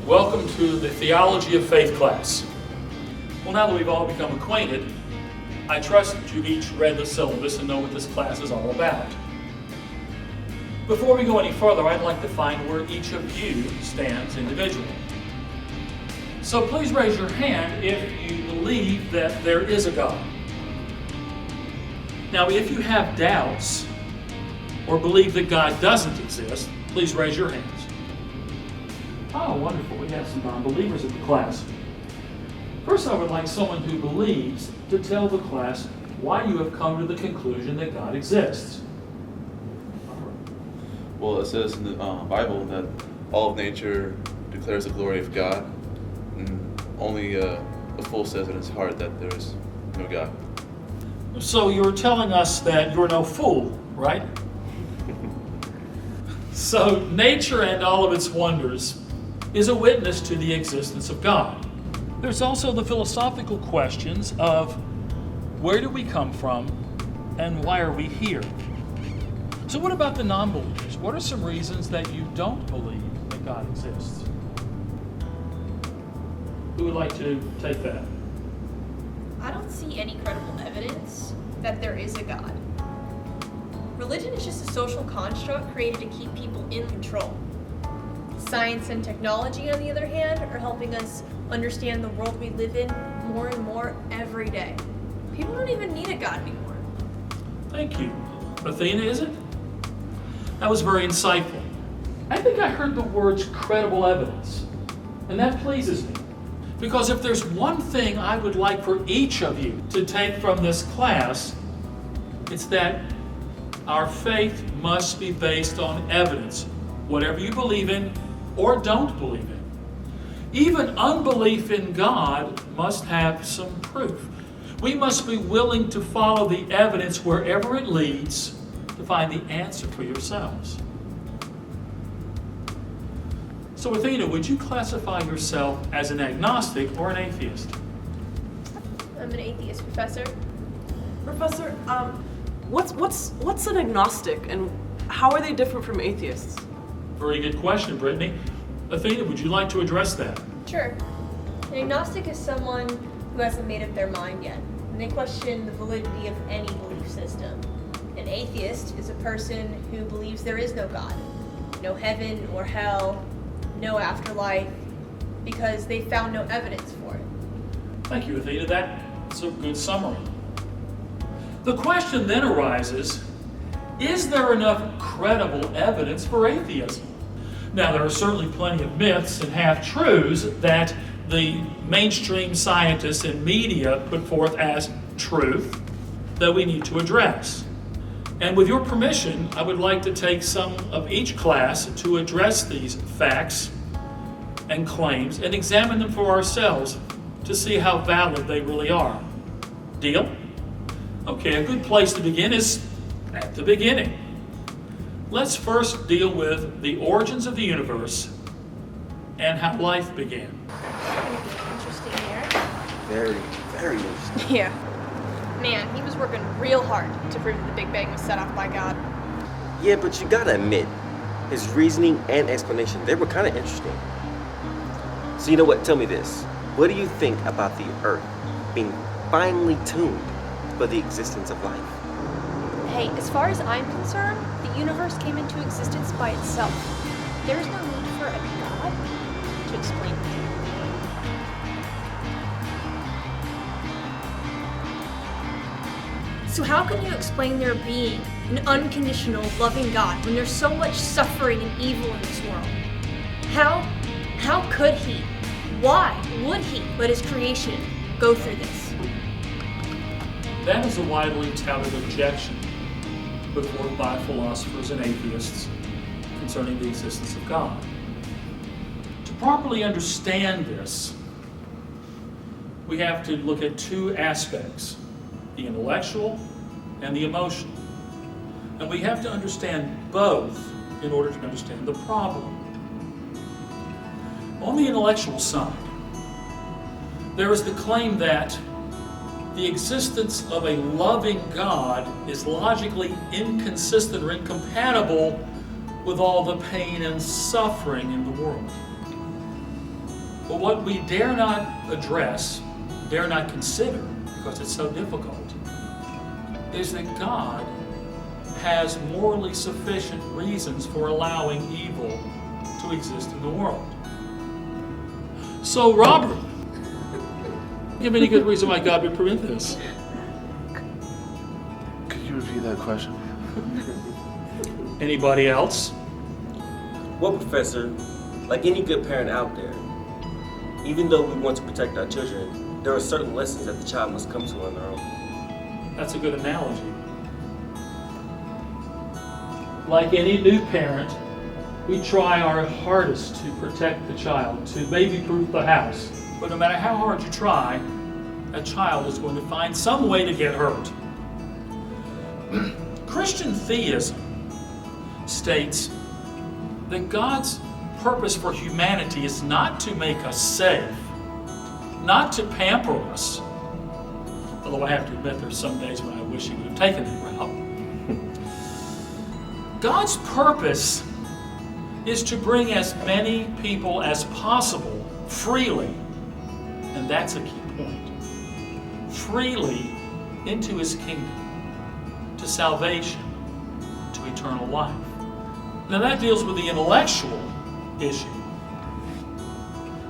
Welcome to the Theology of Faith class. Well, now that we've all become acquainted, I trust that you've each read the syllabus and know what this class is all about. Before we go any further, I'd like to find where each of you stands individually. So please raise your hand if you believe that there is a God. Now, if you have doubts or believe that God doesn't exist, please raise your hands. Oh, wonderful. We have some non-believers in the class. First, I would like someone who believes to tell the class why you have come to the conclusion that God exists. Well, it says in the Bible that all of nature declares the glory of God, and only a fool says in his heart that there is no God. So you're telling us that you're no fool, right? So nature and all of its wonders is a witness to the existence of God. There's also the philosophical questions of where do we come from and why are we here? So what about the non-believers? What are some reasons that you don't believe that God exists? Who would like to take that? I don't see any credible evidence that there is a God. Religion is just a social construct created to keep people in control. Science and technology, on the other hand, are helping us understand the world we live in more and more every day. People don't even need a God anymore. Thank you. Athena, is it? That was very insightful. I think I heard the words credible evidence, and that pleases me. Because if there's one thing I would like for each of you to take from this class, it's that our faith must be based on evidence, whatever you believe in or don't believe in. Even unbelief in God must have some proof. We must be willing to follow the evidence wherever it leads to find the answer for yourselves. So Athena, would you classify yourself as an agnostic or an atheist? I'm an atheist, Professor. Professor, what's an agnostic and how are they different from atheists? Very good question, Brittany. Athena, would you like to address that? Sure. An agnostic is someone who hasn't made up their mind yet, and they question the validity of any belief system. An atheist is a person who believes there is no God, no heaven or hell, no afterlife, because they found no evidence for it. Thank you, Athena. That's a good summary. The question then arises, is there enough credible evidence for atheism? Now, there are certainly plenty of myths and half-truths that the mainstream scientists and media put forth as truth that we need to address. And with your permission, I would like to take some of each class to address these facts and claims and examine them for ourselves to see how valid they really are. Deal? Okay, a good place to begin is at the beginning. Let's first deal with the origins of the universe and how life began. Interesting here. Very, very interesting. Yeah. Man, he was working real hard to prove that the Big Bang was set off by God. Yeah, but you gotta admit, his reasoning and explanation, they were kind of interesting. So you know what, tell me this. What do you think about the Earth being finely tuned for the existence of life? Hey, as far as I'm concerned, the universe came into existence by itself. There is no need for a God to explain it. So how can you explain there being an unconditional, loving God when there's so much suffering and evil in this world? How could he? Why would he let his creation go through this? That is a widely touted objection put forth by philosophers and atheists concerning the existence of God. To properly understand this, we have to look at two aspects, the intellectual and the emotional. And we have to understand both in order to understand the problem. On the intellectual side, there is the claim that the existence of a loving God is logically inconsistent or incompatible with all the pain and suffering in the world. But what we dare not address, dare not consider, because it's so difficult, is that God has morally sufficient reasons for allowing evil to exist in the world. So, Robert, do you have any good reason why God would permit this? Could you repeat that question? Anybody else? Well, Professor, like any good parent out there, even though we want to protect our children, there are certain lessons that the child must come to on their own. That's a good analogy. Like any new parent, we try our hardest to protect the child, to baby-proof the house. But no matter how hard you try, that child is going to find some way to get hurt. Christian theism states that God's purpose for humanity is not to make us safe, not to pamper us. Although I have to admit there's some days when I wish he would have taken that route. God's purpose is to bring as many people as possible freely, and that's a key point, freely into his kingdom, to salvation, to eternal life. Now that deals with the intellectual issue.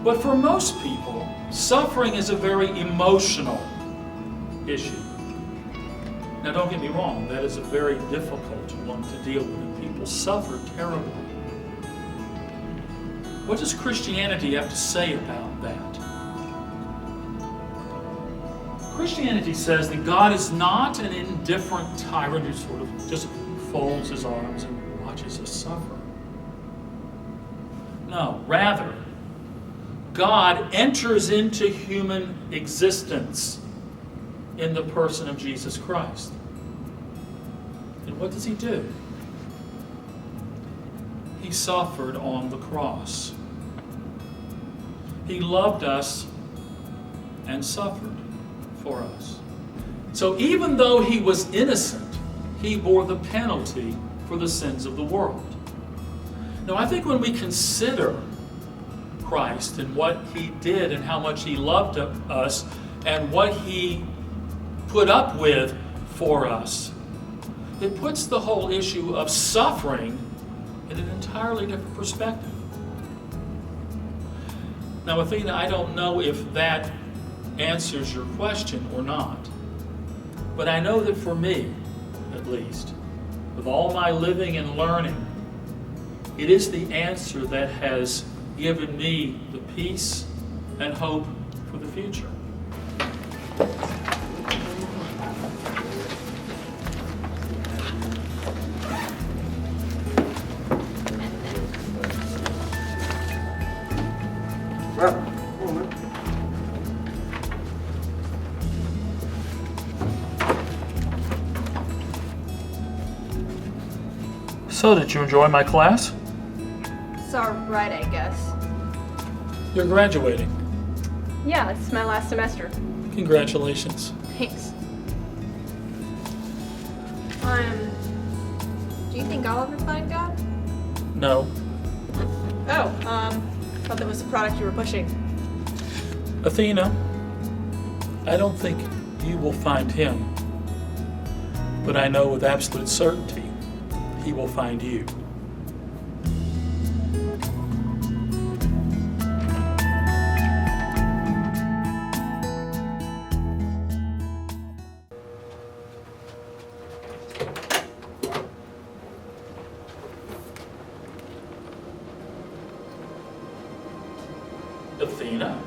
But for most people, suffering is a very emotional issue. Now don't get me wrong, that is a very difficult one to deal with, and people suffer terribly. What does Christianity have to say about that? Christianity says that God is not an indifferent tyrant who sort of just folds his arms and watches us suffer. No, rather, God enters into human existence in the person of Jesus Christ. And what does he do? He suffered on the cross. He loved us and suffered for us. So even though he was innocent, he bore the penalty for the sins of the world. Now I think when we consider Christ and what he did and how much he loved us and what he put up with for us, it puts the whole issue of suffering in an entirely different perspective. Now, Athena, I don't know if that answers your question or not, but I know that for me, at least, with all my living and learning, it is the answer that has given me the peace and hope for the future. So, did you enjoy my class? It's alright, I guess. You're graduating. Yeah, it's my last semester. Congratulations. Thanks. Do you think I'll ever find God? No. Thought that was the product you were pushing. Athena, I don't think you will find him, but I know with absolute certainty he will find you. Athena,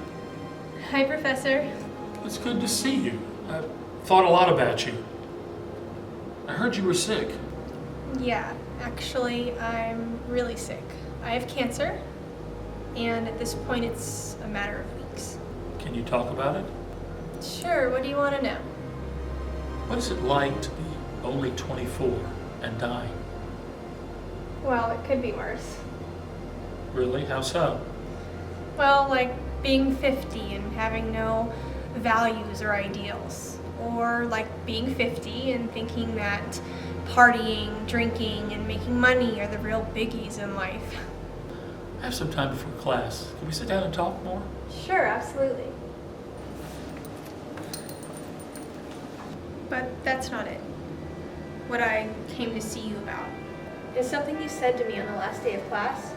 Hi, Professor. it's good to see you. I thought a lot about you. I heard you were sick. Yeah, actually, I'm really sick. I have cancer, and at this point, it's a matter of weeks. Can you talk about it? Sure, what do you want to know? What is it like to be only 24 and dying? Well, it could be worse. Really? How so? Well, like being 50 and having no values or ideals. Or like being 50 and thinking that partying, drinking, and making money are the real biggies in life. I have some time before class. Can we sit down and talk more? Sure, absolutely. But that's not it. What I came to see you about is something you said to me on the last day of class.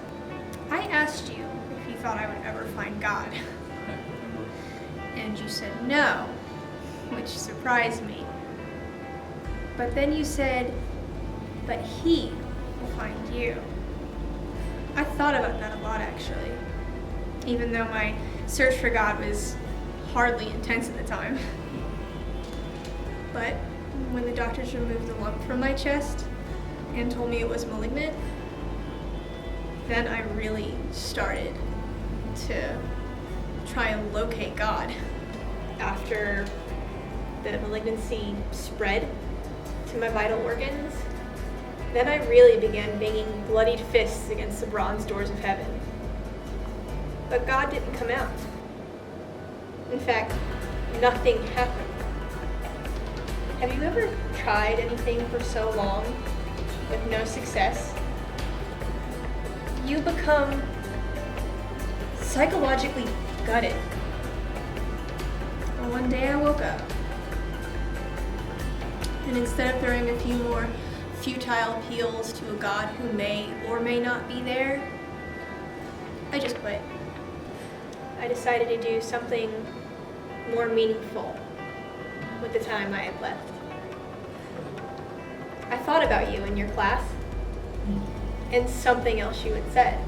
I asked you if you thought I would ever find God. And you said no, which surprised me. But then you said, but He will find you. I thought about that a lot, actually, even though my search for God was hardly intense at the time. But when the doctors removed the lump from my chest and told me it was malignant, then I really started to try and locate God. After the malignancy spread to my vital organs, then I really began banging bloodied fists against the bronze doors of heaven. But God didn't come out. In fact, nothing happened. Have you ever tried anything for so long with no success? You become psychologically gutted. Well, one day I woke up, and instead of throwing a few more futile appeals to a God who may or may not be there, I just quit. I decided to do something more meaningful with the time I had left. I thought about you in your class, and something else you had said.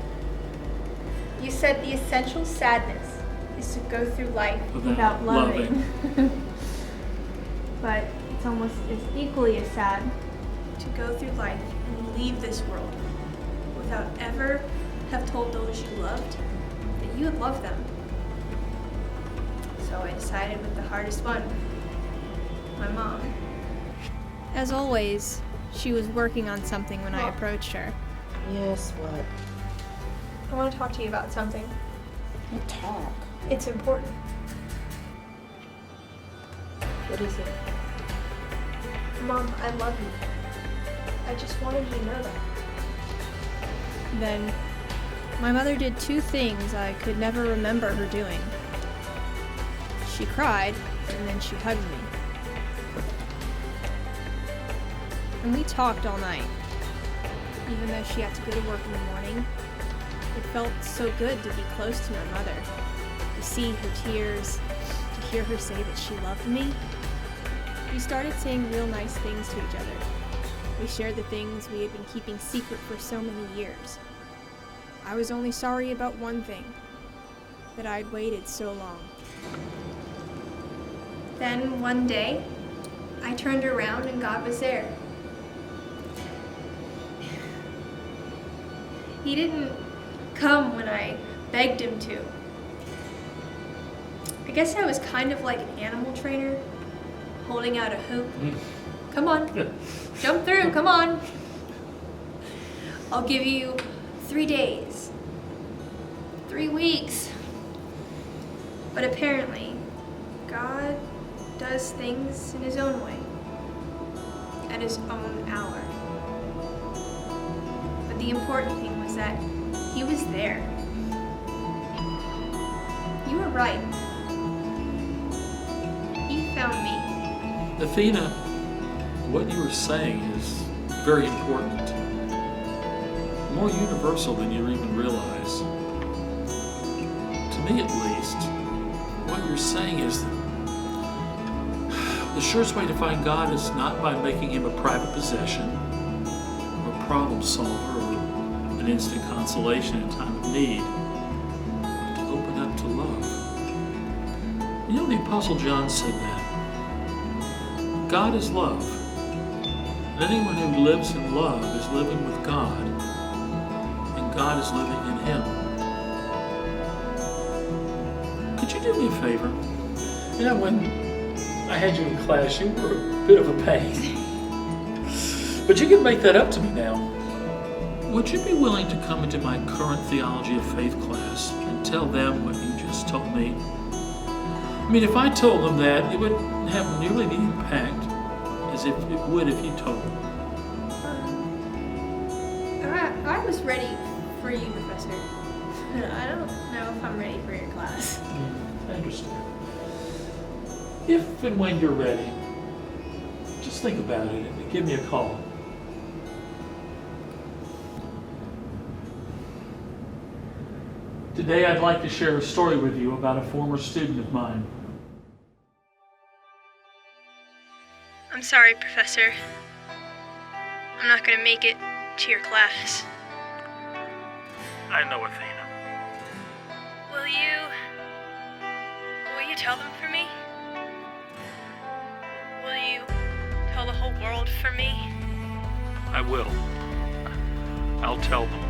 You said the essential sadness is to go through life without loving. But it's almost as equally as sad to go through life and leave this world without ever have told those you loved that you had loved them. So I decided with the hardest one, my mom. As always, she was working on something when I approached her. Yes, what? I want to talk to you about something. What talk? It's important. What is it? Mom, I love you. I just wanted you to know that. Then, my mother did two things I could never remember her doing. She cried, and then she hugged me. And we talked all night. Even though she had to go to work in the morning, it felt so good to be close to my mother, to see her tears, to hear her say that she loved me. We started saying real nice things to each other. We shared the things we had been keeping secret for so many years. I was only sorry about one thing, that I'd waited so long. Then one day, I turned around and God was there. He didn't come when I begged him to. I guess I was kind of like an animal trainer, holding out a hoop. Come on, jump through, come on. I'll give you 3 days, 3 weeks. But apparently, God does things in his own way, at his own hour. But the important thing was that he was there. You were right. He found me. Athena, what you were saying is very important. More universal than you even realize. To me at least, what you're saying is that the surest way to find God is not by making him a private possession, or a problem solver, or an instant consolation in time of need, but to open up to love. You know, the Apostle John said that. God is love. And anyone who lives in love is living with God, and God is living in him. Could you do me a favor? You know, when I had you in class. You were a bit of a pain. But you can make that up to me now. Would you be willing to come into my current theology of faith class and tell them what you just told me? I mean, if I told them that, it wouldn't have nearly the impact as if it would if you told them. I was ready for you, Professor. I don't know if I'm ready for your class. I understand. If and when you're ready, just think about it and give me a call. Today I'd like to share a story with you about a former student of mine. I'm sorry, Professor. I'm not gonna make it to your class. I know, Athena. Will you tell them for me? Will you tell the whole world for me? I will. I'll tell them.